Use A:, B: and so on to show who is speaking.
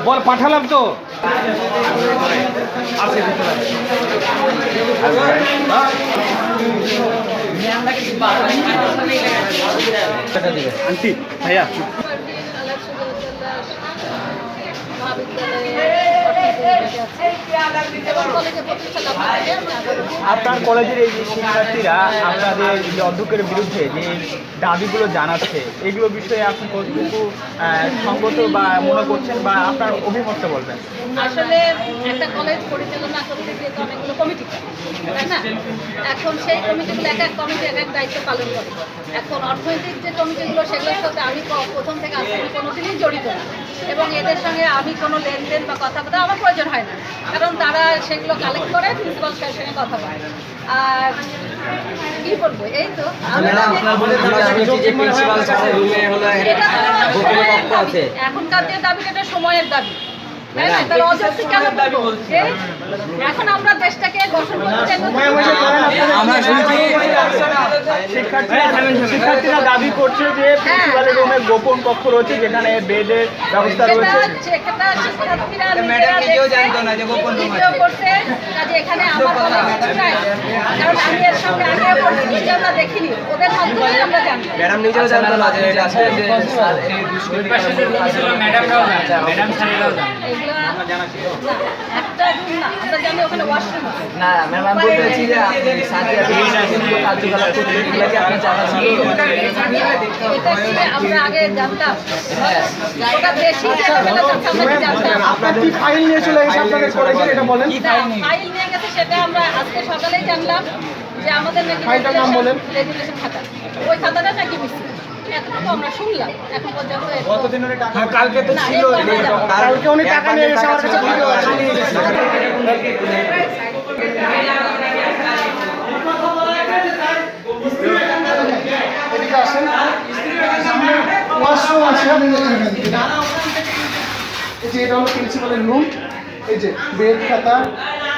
A: বল পাঠালাম তো আন্টি ভাইয়া আপনার কলেজের এই যে শিক্ষার্থীরা আপনাদের যে অধ্যক্ষের বিরুদ্ধে যে দাবিগুলো জানাচ্ছে এগুলো বিষয়ে আপনি কতটুকু সঙ্গত বা মনে করছেন বা আপনার অভিমতটা বলবেন?
B: আসলে একটা কলেজ পরিচালনা করতে গিয়ে তো অনেকগুলো কমিটি, তাই না? এখন সেই কমিটিগুলো এক এক কমিটি এক এক দায়িত্ব পালন করে। এখন অর্থনৈতিক যে কমিটিগুলো সেগুলোর সাথে আমি প্রথম থেকে আজ থেকে কোনোদিনই জড়িত না, এবং এদের সঙ্গে আমি কোনো লেনদেন বা কথা বলতে আমার প্রয়োজন হয় না, কারণ তারা সেগুলো কালেক্ট করে প্রিন্সিপাল স্যারের সঙ্গে কথা বলে। আর কি বলবো, এই তো এখনকার যে দাবিটা এটা সময়ের দাবি, এখন আমরা দেশটাকে গঠন করতে
A: শিক্ষার্থীরা দাবি করছে যে প্রিন্সিপালের রুমে গোপন কক্ষ রয়েছে যেখানে বেডের ব্যবস্থা রয়েছে।
B: এখানে আমার কারণ আমি এর সঙ্গে আগে আমরা দেখিনি, ওদের মাধ্যমে আমরা জানি।
C: ম্যাডাম নিজেও জানতো না যে এটা আছে যে ম্যাডামরাও জানে, ম্যাডাম স্যারেরাও জানে।
B: একটা রুম না, আমরা জানি ওখানে ওয়াশরুম আছে।
C: না ম্যাডাম বলতেছি যে আপনি কার্যকলাপ করতে এগুলো কি আপনার জানা ছিল?
B: এটা কি আমরা আগে জানতাম? ওটা বেশি আমরা জানতাম।
A: আপনার কি ফাইল নিয়ে চলে এসে আপনাদের কলেজে এটা বলেন?
B: ফাইল নিয়ে গেছে সেটা আমরা আজকে সকালেই জানলাম যে আমাদের নাকি
A: ফাইলটার নাম বলেন?
B: রেজুলেশন খাতা, ওই খাতাটা নাকি মিসিং। এতটুকু আমরা শুনলাম, এখন পর্যন্ত
A: কালকে তো ছিল, কালকে উনি টাকা নিয়ে এসে আমার কাছে ভিডিও আছে। এদিকে আসেন, ওয়াশরুম আছে, এই যে এটা হলো প্রিন্সিপালের রুম, এই যে বেড খাতা